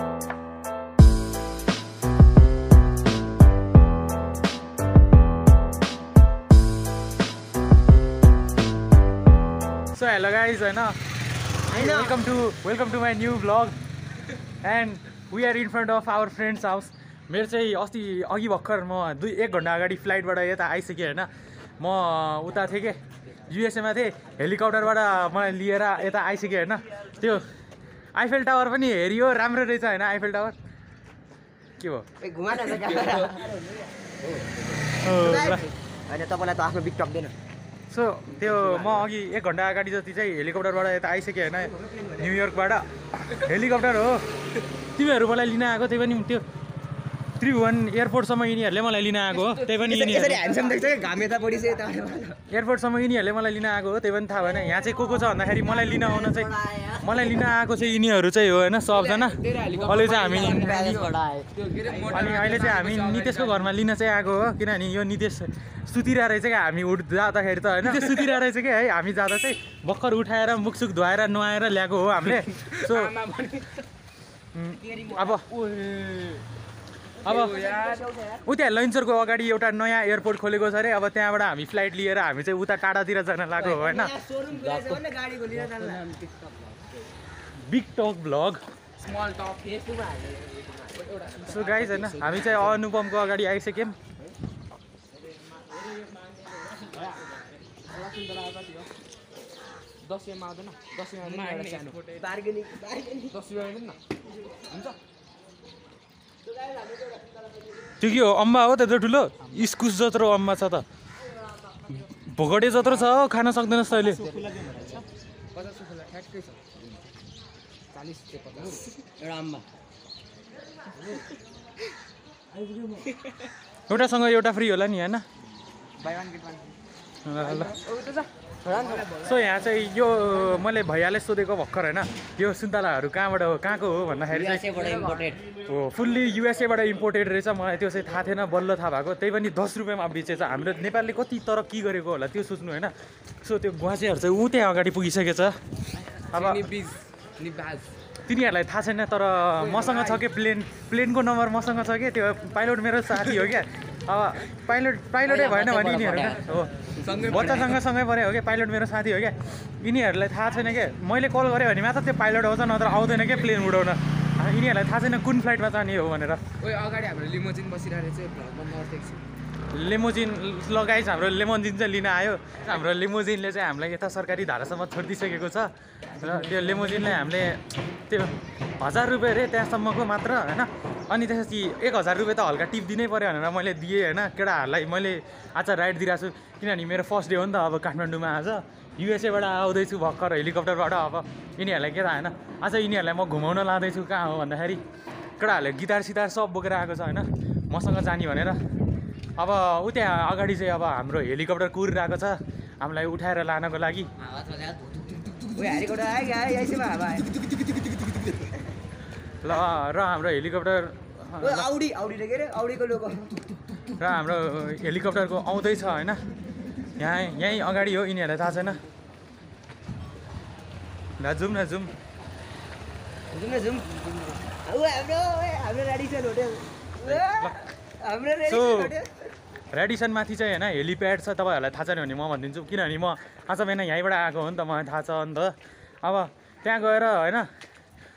So hello guys, welcome to my new vlog, and we are in front of our friend's house. मेरो चाहिँ अस्ति अघि भर्खर म 1 घण्टा अगाडि फ्लाइटबाट यता आइसकेँ हैन। म उता थिएँ के युएसए मा थिएँ, हेलिकप्टरबाट मलाई लिएर यता आइसकेँ हैन। त्यो आइफेल टावर पनि हेरियो, राम्रो रहेछ हैन आइफेल टावर। के हो घुमा न क्यामेरा हैन तपाईलाई त आफ्नो बिग टक देन। सो त्यो म अघि 1 घण्टा अगाडि जति चाहिँ हेलिकप्टरबाट यता आइसकेँ हैन, न्युयोर्कबाट। हेलिकप्टर हो, तिमीहरू मलाई लिन आएको, त्यही पनि त्यो त्रिभुवन एयरपोर्टसम्म यिनीहरूले मलाई लिन आएको हो। त्यही पनि यसरी ह्यान्डसम देख्छ के घाम यता पडिछ यता एयरपोर्टसम्म यिनीहरूले मलाई लिन आएको हो। त्यही पनि थाहा भएन यहाँ चाहिँ को छ भन्दाखेरि मलाई लिन आएको चाहिँ यिनीहरू चाहिँ हो हैन, सबजना। अहिले चाहिँ हामी अनि अहिले चाहिँ हामी नितेशको घरमा लिन चाहिँ आएको हो, किनभने यो नितेश सुतिरहेको रहेछ क्या। हामी जाँदाखेरि त हैन नितेश सुतिरहेको रहेछ क्या है। हामी जाँदा चाहिँ भर्खर उठाएर मुखसुख धुवाएर नुहाएर ल्याएको हो हामीले। सो अब उता लन्चरको अगाडि एउटा नयाँ एयरपोर्ट खोलेको छ अरे। अब त्यहाँबाट हामी फ्लाइट लिएर हामी चाहिँ उता टाढातिर जान लागेको हो हैन। Big talk vlog small talk फेसबुकमा हाल्ने। सो गाइज हैन हामी चाहिँ अनुपमको अगाडि आइसक्यौँ। त्यो के हो, अम्बा हो त्यत्रो ठुलो? इस्कुस जत्रो अम्बा छ त, भोगटे जत्रो छ हो, खान सक्दैनस् तैँले। एउटासँग एउटा फ्री होला नि हैन। सो यहाँ चाहिँ यो मैले भैयाले सोधेको भर्खर हैन, यो सुन्तलाहरू कहाँबाट हो, कहाँको हो भन्दाखेरि चाहिँ हो फुल्ली युएसएबाट इम्पोर्टेड रहेछ। मलाई त्यो चाहिँ थाहा थिएन, बल्ल थाहा भएको। त्यही पनि 10 रुपियाँमा बेचेछ। हाम्रो नेपालले कति तर के गरेको होला त्यो सोच्नु हैन। सो त्यो गुवाँचेहरू चाहिँ ऊ त्यहाँ अगाडि पुगिसकेछ। अब तिनीहरूलाई थाहा छैन, तर मसँग छ कि प्लेनको नम्बर मसँग छ कि। त्यो पाइलट मेरो साथी हो क्या। अब पाइलटै भएन भने यिनीहरू हो बच्चासँग सँगै पऱ्यो हो क्या। पाइलट मेरो साथी हो क्या। यिनीहरूलाई थाहा छैन क्या, मैले कल गरेँ भने मात्र त्यो पाइलट आउँछ, नत्र आउँदैन क्या प्लेन उडाउन। यिनीहरूलाई थाहा छैन कुन फ्लाइटमा जाने हो भनेर। अगाडि हाम्रो लिमोजिन बसिरहेको चाहिँ भ्लगमा नर्देख्छु। लिमोजिन लगाइस हाम्रो लिमोजिन चाहिँ लिन आयो। हाम्रो लिमोजिनले चाहिँ हामीलाई यता सरकारी धारासम्म छोडिदिइसकेको छ र त्यो लिमोजिनलाई हामीले त्यो 1000 रुपियाँ अरे त्यहाँसम्मको मात्र हैन। अनि त्यसपछि 1000 रुपियाँ त हल्का टिप दिनै पऱ्यो भनेर मैले दिएँ हैन। केटाहरूलाई मैले आज राइड दिइरहेको छु, किनभने मेरो फर्स्ट डे हो नि त अब काठमाडौँमा। आज युएसएबाट आउँदैछु भर्खर हेलिकप्टरबाट। अब यिनीहरूलाई के थाहा हैन, आज यिनीहरूलाई म घुमाउन लाँदैछु। कहाँ हो भन्दाखेरि केटाहरूले गिटार सितार सब बोकेर आएको छ हैन मसँग जाने भनेर। अब उता अगाडि चाहिँ अब हाम्रो हेलिकप्टर कुरिरहेको छ हामीलाई उठाएर लानको लागि। ल र हाम्रो हेलिकप्टर र हाम्रो हेलिकप्टरको आउँदैछ हैन। यहीँ अगाडि हो, यिनीहरूलाई थाहा छैन। ल जाउँ न जाउँ। सो रेडिसन माथि चाहिँ हैन हेलिप्याड छ। तपाईँहरूलाई थाहा छैन भने म भनिदिन्छु, किनभने म आज बिहान यहीँबाट आएको हो नि त, मलाई थाहा छ नि त। अब त्यहाँ गएर हैन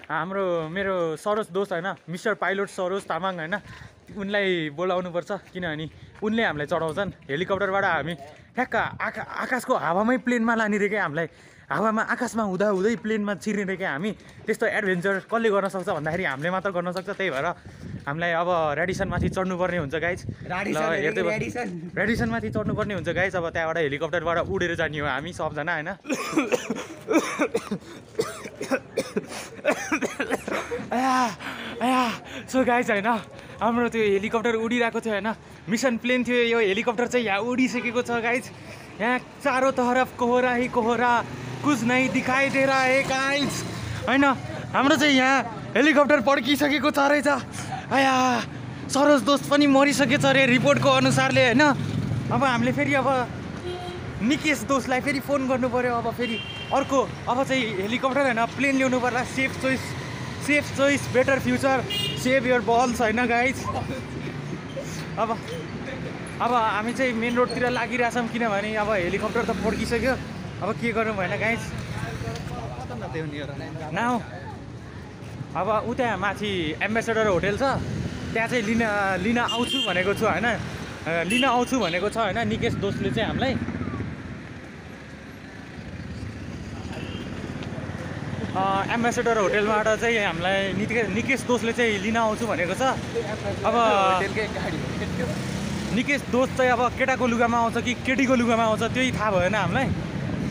हाम्रो मेरो सरोज दोस्त हैन, मिस्टर पाइलट सरोज तामाङ हैन, उनलाई बोलाउनुपर्छ। किनभने उनले हामीलाई चढाउँछन् हेलिकप्टरबाट। हामी ठ्याक्क आकाशको हावामै प्लेनमा लाने रे क्या। हामीलाई हावामा आकाशमा हुँदै प्लेनमा छिर्ने रे क्या। हामी त्यस्तो एडभेन्चर कसले गर्न सक्छ भन्दाखेरि हामीले मात्र गर्न सक्छ। त्यही भएर हामीलाई अब रेडिसन माथि चढ्नुपर्ने हुन्छ गाइज। रेडिसन माथि चढ्नुपर्ने हुन्छ गाइज। अब त्यहाँबाट हेलिकप्टरबाट उडेर जाने हो हामी सबजना हैन। सो गाइज हैन हाम्रो त्यो हेलिकप्टर उडिरहेको थियो हैन, मिसन प्लेन थियो। यो हेलिकप्टर चाहिँ यहाँ उडिसकेको छ गाइज। यहाँ चारों तरफ कोहरा ही कोहरा, कुछ नहीं दिखाई दे रहा है गाइज हैन। हाम्रो चाहिँ यहाँ हेलिकप्टर पड्किसकेको छ रहेछ। आया सरोज दोस्त पनि मरिसकेछ अरे रिपोर्टको अनुसारले हैन। अब हामीले फेरि अब निकेश दोस्तलाई फेरि फोन गर्नु पर्यो। अब फेरि अर्को अब चाहिँ हेलिकप्टर हैन प्लेन ल्याउनु पर्ला। Safe choice better future save your balls होइन गाइज। अब हामी चाहिँ मेन रोडतिर लागिरहेछौँ किनभने अब हेलिकप्टर त पड्किसक्यो। अब के गर्नु भएन गाइज न हो। अब उता माथि एम्बेसेडर होटेल छ त्यहाँ चाहिँ लिन आउँछु भनेको छु होइन, लिन आउँछु भनेको छ होइन निकेश दोस्तले चाहिँ हामीलाई। एम्बेसेडर होटेलबाट चाहिँ हामीलाई निकेश दोस्तले चाहिँ लिन आउँछु भनेको छ। अब निकेश दोस्त चाहिँ अब केटाको लुगामा आउँछ कि केटीको लुगामा आउँछ त्यही थाहा भएन हामीलाई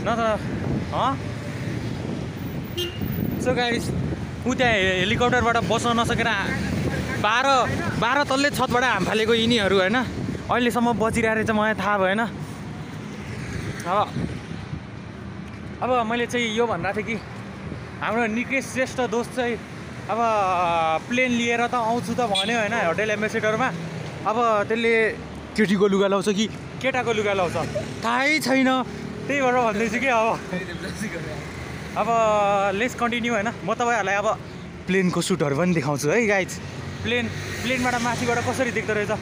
न त। सो गाइस ऊ त्यहाँ हेलिकप्टरबाट बस्न नसकेर 12 तल्ले छतबाट हाम फालेको यिनीहरू होइन अहिलेसम्म बचिरहेको रहेछ मलाई थाहा भएन। अब मैले चाहिँ यो भनिरहेको थिएँ कि हाम्रो निकेश श्रेष्ठ दोस्त चाहिँ अब प्लेन लिएर त आउँछु त भन्यो होइन होटेल एम्बेसेडरमा। अब त्यसले केटीको लुगा लाउँछ कि केटाको लुगा लाउँछ थाहै छैन, त्यही भएर भन्दैछु कि अब लेट्स कन्टिन्यू होइन। म तपाईँहरूलाई अब प्लेनको सुटहरू पनि देखाउँछु है गाइज। प्लेनबाट माथिबाट कसरी देख्दो रहेछ।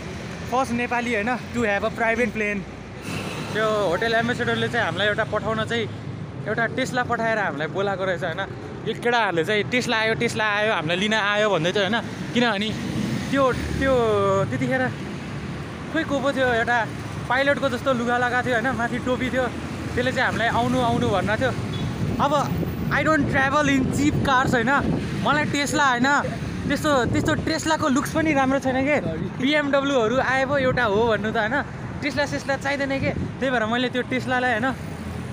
फर्स्ट नेपाली होइन to have a private plane. त्यो होटेल एम्बेसेडरले चाहिँ हामीलाई एउटा पठाउन चाहिँ एउटा टेस्ला पठाएर हामीलाई बोलाएको रहेछ होइन। यो केटाहरूले चाहिँ टेस्ला आयो हामीलाई लिन आयो भन्दै थियो होइन। किनभने त्यो त्यतिखेर खोइ को पो थियो एउटा पाइलटको जस्तो लुगा लगाएको थियो होइन, माथि टोपी थियो, त्यसले चाहिँ हामीलाई आउनु भनेको थियो। अब I don't travel in cheap cars होइन, मलाई टेस्ला होइन त्यस्तो टेस्लाको लुक्स पनि राम्रो छैन कि। BMW आए पो एउटा हो भन्नु त होइन, टेस्ला चाहिँदैन कि। त्यही भएर मैले त्यो टेस्लालाई होइन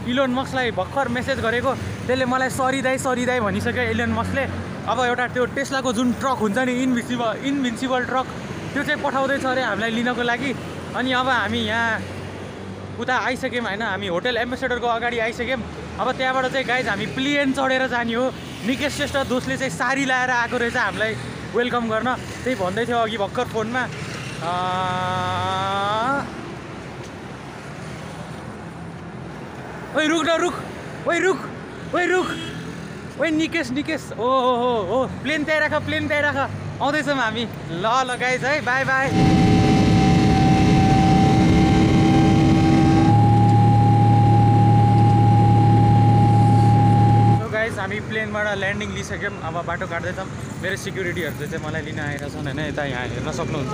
इलोन मस्कलाई भर्खर मेसेज गरेको, त्यसले मलाई सरी दाई भनिसक्यो इलोन मस्कले। अब एउटा त्यो टेस्लाको जुन ट्रक हुन्छ नि इन्भिन्सिबल ट्रक त्यो चाहिँ पठाउँदैछ अरे हामीलाई लिनको लागि। अनि अब हामी यहाँ उता आइसक्यौँ होइन, हामी होटेल एम्बेसेडरको अगाडि आइसक्यौँ। अब त्यहाँबाट चाहिँ गाइज हामी प्लेन चढेर जाने हो। निकेश श्रेष्ठ दोस्तले चाहिँ साडी लाएर आएको रहेछ हामीलाई वेलकम गर्न, त्यही भन्दै थियो अघि भर्खर फोनमा। ओइ रुक न रुक, ओइ निकेश हो प्लेन त्यहीँ राख आउँदैछौँ हामी। ल गाइज है बाई। हामी प्लेनबाट ल्यान्डिङ लिइसक्यौँ। अब बाटो काट्दैछौँ। मेरो सिक्युरिटीहरूले चाहिँ मलाई लिन आइरहेछन् होइन, यता यहाँ हेर्न सक्नुहुन्छ।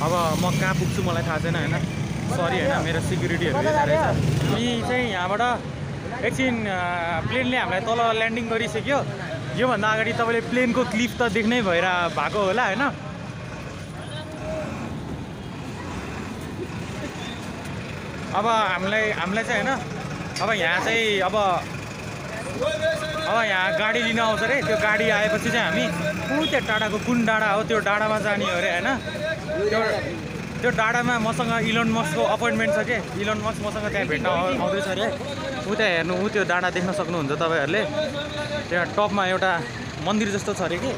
अब म कहाँ पुग्छु मलाई थाहा छैन होइन, सरी होइन मेरो सिक्युरिटीहरू यता रहेछ। हामी चाहिँ यहाँबाट एकछिन प्लेनले हामीलाई तल ल्यान्डिङ गरिसक्यो। योभन्दा अगाडि तपाईँले प्लेनको क्लिप त देख्नै भएको होला होइन। अब हामीलाई चाहिँ होइन अब यहाँ चाहिँ अब यहाँ गाडी लिन आउँछ अरे। त्यो गाडी आएपछि चाहिँ हामी त्यहाँ डाँडाको कुन डाँडा हो त्यो डाँडामा जाने हो अरे होइन। त्यो डाँडामा मसँग इलोन मस्कको अपोइन्टमेन्ट छ कि, इलोन मस्क मसँग त्यहाँ भेट्न आउँदैछ अरे। उता हेर्नु त्यो डाँडा देख्न सक्नुहुन्छ तपाईँहरूले। त्यहाँ टपमा एउटा मन्दिर जस्तो छ अरे कि,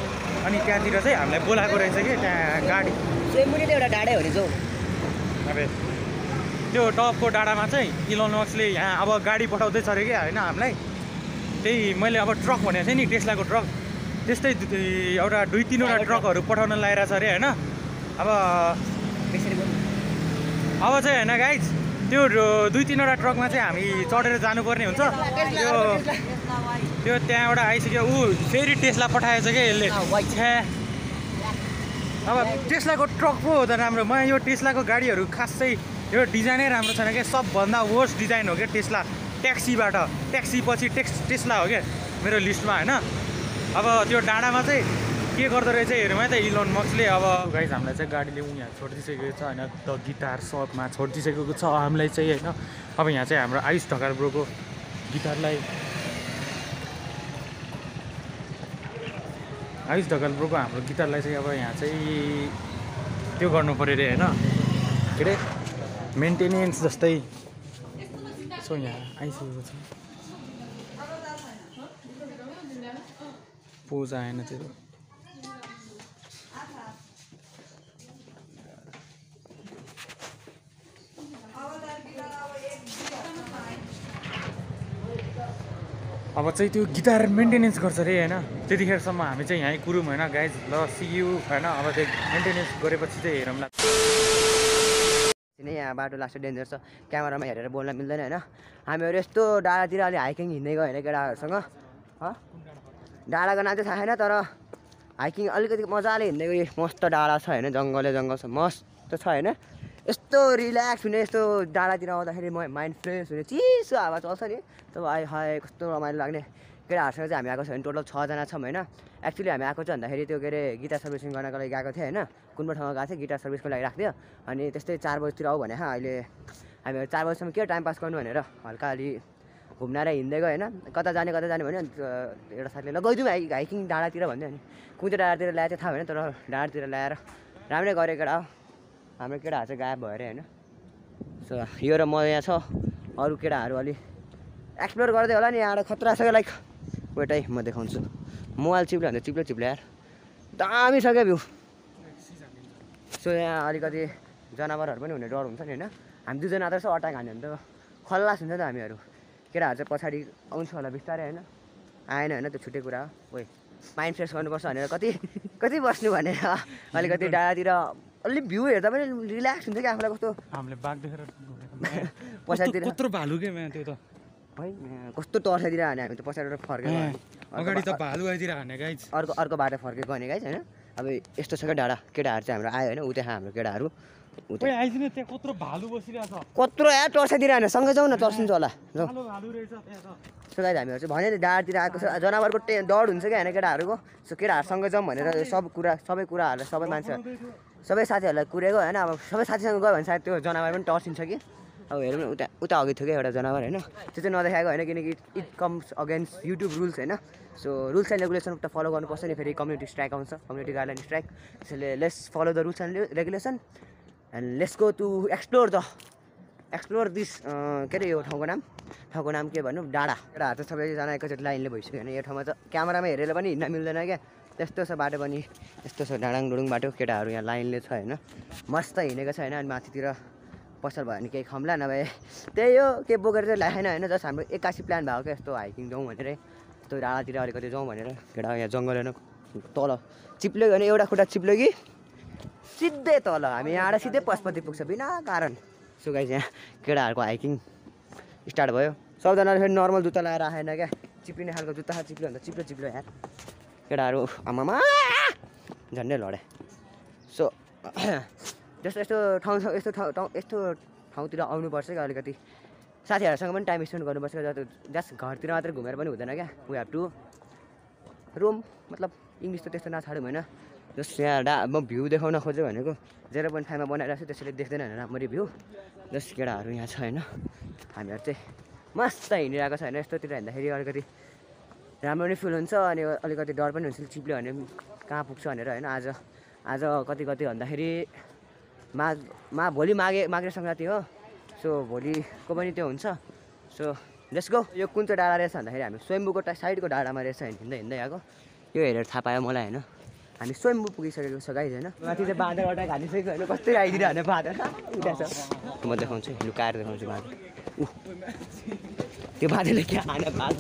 अनि त्यहाँतिर चाहिँ हामीलाई बोलाएको रहेछ कि त्यहाँ गाडी एउटा डाँडै हो नि जो। अब त्यो टपको डाँडामा चाहिँ इलोन मस्कले यहाँ अब गाडी पठाउँदैछ अरे कि होइन हामीलाई। त्यही मैले अब ट्रक भनेको थिएँ नि टेस्लाको ट्रक, त्यस्तै एउटा 2-3वटा ट्रकहरू पठाउन लगाइरहेछ अरे होइन। अब चाहिँ होइन गाइज त्यो 2-3वटा ट्रकमा चाहिँ हामी चढेर जानुपर्ने हुन्छ। त्यो त्यहाँबाट आइसक्यो। फेरि टेस्ला पठाएछ क्या यसले। अब टेस्लाको ट्रक पो हो त राम्रो। मलाई यो टेस्लाको गाडीहरू खासै यो डिजाइनै राम्रो छैन क्या, सबभन्दा वर्स्ट डिजाइन हो क्या टेस्ला। ट्याक्सी पछि टेस्ला हो क्या मेरो लिस्टमा होइन। अब त्यो डाँडामा चाहिँ के गर्दो रहेछ हेरौँ है त इलोन मस्कले। अब गाइज हामीलाई चाहिँ गाडीले यहाँ छोडिदिइसकेको छ होइन, द गिटार सपमा छोडिदिइसकेको छ हामीलाई चाहिँ होइन। अब यहाँ चाहिँ हाम्रो आयुष ढकाल ब्रोको गिटारलाई हाम्रो गिटारलाई चाहिँ अब यहाँ चाहिँ त्यो गर्नु पऱ्यो अरे होइन, के अरे मेन्टेनेन्स जस्तै। सो यहाँ आइसकेको छ, पोज आएन त्यो। अब चाहिँ त्यो गिटार मेन्टेनेन्स गर्छ रे होइन त्यतिखेरसम्म हामी चाहिँ यहीँ कुरौँ होइन गाइज ल सी यू होइन अब त्यो मेन्टेनेन्स गरेपछि चाहिँ हेरौँला यहाँ बाटो लास्ट डेन्जर छ क्यामेरामा हेरेर बोल्न मिल्दैन होइन हामीहरू यस्तो डाँडातिर अलि हाइकिङ हिँड्दै गयो होइन केटाहरूसँग डाँडाको नाम चाहिँ थाहा छैन तर हाइकिङ अलिकति मजाले हिँड्दै गयो मस्त डाँडा छ होइन जङ्गल छ मस्त छ होइन यस्तो रिल्याक्स हुने यस्तो डाँडातिर आउँदाखेरि म माइन्ड फ्रेस हुने चिसो हावा चल्छ नि तब आए हाय कस्तो रमाइलो लाग्ने केटाहरूसँग चाहिँ हामी आएको छ भने टोटल 6 जना छौँ होइन एक्चुअली हामी आएको चाहिँ भन्दाखेरि त्यो के अरे गिटार सर्भिसिङ गर्नको लागि गएको थियो होइन कुन ठाउँमा गएको थियो गिटार सर्भिसको लागि राख्थ्यो अनि त्यस्तै 4 बजीतिर आऊ भने अहिले हामीहरू 4 बजीसम्म के टाइम पास गर्नु भनेर हल्का अलि घुम्न र हिँड्दै गयो होइन कता जाने भने एउटा साथीले ल गइदिउँ हाइकिङ डाँडातिर भन्यो अनि कुन चाहिँ डाँडातिर ल्याएको थियो थाहा भएन तर डाँडातिर ल्याएर राम्रै गरेको केटा हो हाम्रो केटाहरू चाहिँ गायब भयो अरे होइन सो यो र म यहाँ छ अरू केटाहरू अलि एक्सप्लोर गर्दै होला नि यहाँ खतरा छ लाइक वेट है म देखाउँछु मोबाइल चिप्ले भने चिप्ले यार दामी छ क्या भ्यू सो यहाँ अलिकति जनावरहरू पनि हुने डर हुन्छ नि होइन हामी दुईजना त यसो अट्याक हान्यो भने त खल्लास हुन्छ नि त हामीहरू केटाहरू चाहिँ पछाडि आउँछ होला बिस्तारै होइन आएन होइन त्यो छुट्टै कुरा हो ओइ माइन्ड फ्रेस गर्नुपर्छ भनेर कति बस्नु भनेर अलिकति डाँडातिर अलि भ्यू हेर्दा पनि रिल्याक्स हुन्छ क्या आफूलाई कस्तो हामीले बाघ देखेर पछाडितिर कत्रो भालु के त्यो त है कस्तो टर्साइतिर हाने हामी त पछाडिबाट फर्केको अगाडि त भालु आइतिर हाने गाइज अर्को बाटो फर्केको भने गाइज होइन अब यस्तो छ क्या डाँडा केटाहरू चाहिँ हाम्रो आयो होइन उता हाम्रो केटाहरू उता आइदिनु त्यहाँ कत्रो भालु बसिरहेको छ कत्रो या टर्साइतिर हाने सँगै जाउँ न टर्सिन्छ होला जाउँ भालु रहेछ त्यहाँ त सो गाइज हामीहरू चाहिँ भने डाँडातिर आएको छ जनावरको डर हुन्छ क्या होइन केटाहरूको सो केटाहरूसँग जाउँ भनेर सबै कुराहरूलाई सबै मान्छे सबै साथीहरूलाई कुरेको होइन अब सबै साथीसँग गयो भने सायद त्यो जनावर पनि टर्सिन्छ कि अब हेरौँ न उता अघि थियो क्या एउटा जनावर होइन त्यो चाहिँ नदेखाएको होइन किनकि it comes against YouTube rules होइन सो रुल्स एन्ड रेगुलेसन त फलो गर्नुपर्छ नि फेरि कम्युनिटी स्ट्राइक आउँछ कम्युनिटी गाइडलाइन स्ट्राइक त्यसैले let's follow the rules and regulation and let's go to explore this के अरे यो ठाउँको नाम के भन्नु डाँडाहरू चाहिँ सबैजना एकैचोटि लाइनले भइसक्यो होइन यो ठाउँमा चाहिँ क्यामेरामा हेरेर पनि हिँड्न मिल्दैन क्या त्यस्तो छ बाटो पनि यस्तो छ डाँडाङडुडुङ बाटो केटाहरू यहाँ लाइनले छ होइन मस्त हिँडेको छ होइन अनि माथितिर पसल भयो भने केही खम्ला नभए त्यही हो के बोकेर चाहिँ ल्याएन होइन जस्ट हाम्रो 81 प्लान भएको क्या यस्तो हाइकिङ जाउँ भनेर यस्तो डाँडातिर अलिकति जाउँ भनेर केटा यहाँ जङ्गल होइन तल चिप्ल्यो भने एउटा खुट्टा चिप्ल्यो कि सिधै तल हामी यहाँबाट सिधै पशुपति पुग्छ बिना कारण सो गाइस यहाँ केटाहरूको हाइकिङ स्टार्ट भयो सबजनाले फेरि नर्मल जुत्ता लगाएर आएन क्या चिप्लिने खालको जुत्ता चिप्ल्यो भने त चिप्लो यहाँ केटाहरू आमामा झन्डै लडे सो यस्तो ठाउँतिर आउनुपर्छ क्या अलिकति साथीहरूसँग पनि टाइम स्पेन्ड गर्नुपर्छ जस्ट घरतिर मात्रै घुमेर पनि हुँदैन क्या वी हेभ टु रोम मतलब इङ्ग्लिस त त्यस्तो नछाडौँ होइन जस्ट यहाँ म भ्यू देखाउन खोजेँ भनेको 0.5मा बनाइरहेको छु त्यसैले देख्दैन होइन राम्ररी भ्यू जस्ट केटाहरू यहाँ छ होइन हामीहरू चाहिँ मस्त हिँडिरहेको छ होइन यस्तोतिर हिँड्दाखेरि अलिकति राम्रो नै फिल हुन्छ अनि अलिकति डर पनि हुन्छ चिप्ल्यो भने कहाँ पुग्छ भनेर होइन आज कति भन्दाखेरि भोलि माघे सङ्क्रान्ति हो सो भोलिको पनि त्यो हुन्छ सो लेट्स गो यो कुन चाहिँ डाँडा रहेछ भन्दाखेरि हामी स्वयम्भूको साइडको डाँडामा रहेछ हिँड्दै आएको यो हेरेर थाहा पायो मलाई होइन हामी स्वयम्भू पुगिसकेको छ गाइज होइन माथि चाहिँ बाँदर अट्याक हानिसकेको होइन कस्तै आइदिइरहने बाँदर उता छ म देखाउँछु लुकाएर देखाउँछु बाँदर त्यो बाँदरले के हाने भात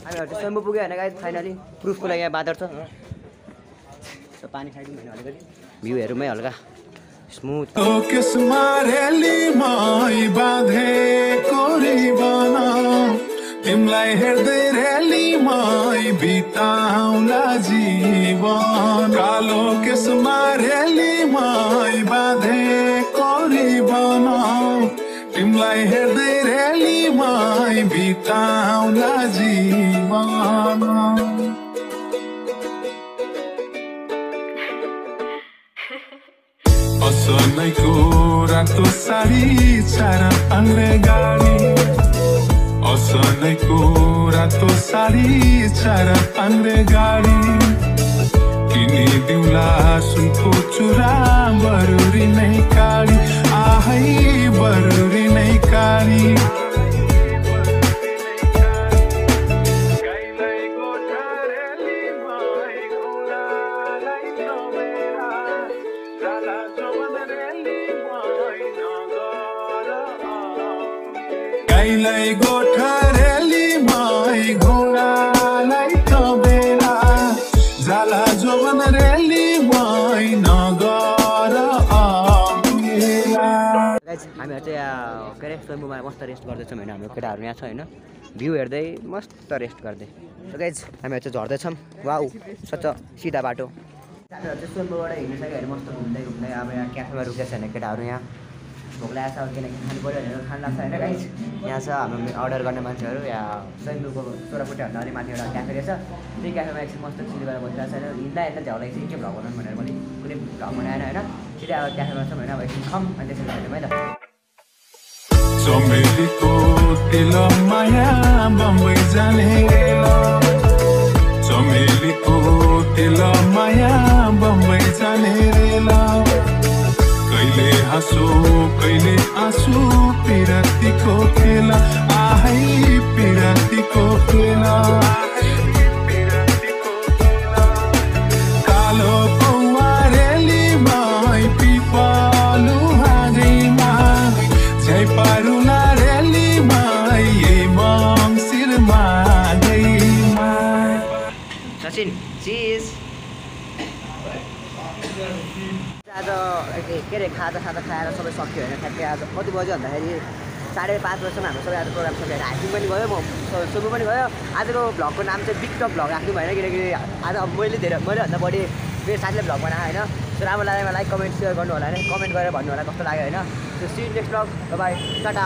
हामीहरू चाहिँ स्वयम्भू पुग्यो होइन गाइज फाइनली प्रुफको लागि यहाँ बाँदर छ पानी खाइदिउँ भने अलिकति भ्यू हेरौँ हल्का स्मुथ तिमलाई हेर्दै रेलीमै बिताउला जीवन कालो केसमा रेलीमै बाँधेको रिबन तिमलाई हेर्दै रेलीमै बिताउला जीवन असलैको रातो साडी चार आङ्ग्रे गाडी असलैको रातो साडी चार आङ्ग्रे गाडी किनिदिउँला सुनको चुरा बरुरी नै काडी आहै बरुरी नै काडी गाईलाई गोठा रेली मन रेलीमै नगर अँगेला। हामीहरू चाहिँ यहाँ के अरे स्वयम्भूमा मस्त रेस्ट गर्दैछौँ होइन। हाम्रो केटाहरू यहाँ छ होइन, भ्यू हेर्दै मस्त रेस्ट गर्दै। गाइज हामीहरू चाहिँ झर्दैछौँ। वाउ सच्च सिधा बाटो। हामीहरू चाहिँ स्वयम्भूबाट हिँडिसक्यो होइन, मस्त घुम्दै घुम्दै। अब यहाँ क्याफेमा रुकेको छ होइन केटाहरू, यहाँ भोक लागेको छ किनकि खानु पऱ्यो भनेर खानु लाग्छ होइन गाइज। यहाँ छ हाम्रो अर्डर गर्ने मान्छेहरू। यहाँ स्वयम्भूको 16 फुटभन्दा अलिक माथि एउटा क्याफे रहेछ। त्यही क्याफेमा एकछिन मस्त चिल गरेर बसिरहेको छ होइन। हिँड्दा हिँड्दा झ्याउ लागेपछि के भ्लग बनाउनु भनेर मैले कुनै भ्लग बनाएन होइन। सिधै अब क्याफेमा छौँ होइन, अब एकछिन खाऊँ अनि त्यसरी भेटौँ है त। चमेलीको तेल माया बम्बई जाने रेला। चमेलीको तेल माया बम्बई जाने रेला। कहिले हाँसो कहिले आँसु पिरतीको खेला। आहै पिरतीको खेला। कालो पौवा रेलीमै पिपलु हाँगैमा झैपारुला रेलीमै मङ्सिरमा गइमा। सचिन चिज आज के अरे खाजा खाएर सबै सक्यो होइन। ठ्याक्कै आज कति बज्यो भन्दाखेरि 5:30 बजीसम्म हाम्रो सबै आज प्रोग्राम सक्यो। हाइकिङ पनि भयो, सोमो पनि भयो। आजको भ्लगको नाम चाहिँ बिग टप भ्लग राख्नु भएन किनकि आज मैलेभन्दा बढी मेरो साथीले भ्लग बनाएको होइन। सो राम्रो लाग्यो लाइक कमेन्ट सेयर गर्नु होला होइन, कमेन्ट गरेर भन्नु होला कस्तो लाग्यो होइन। So see next vlog, bye Tata.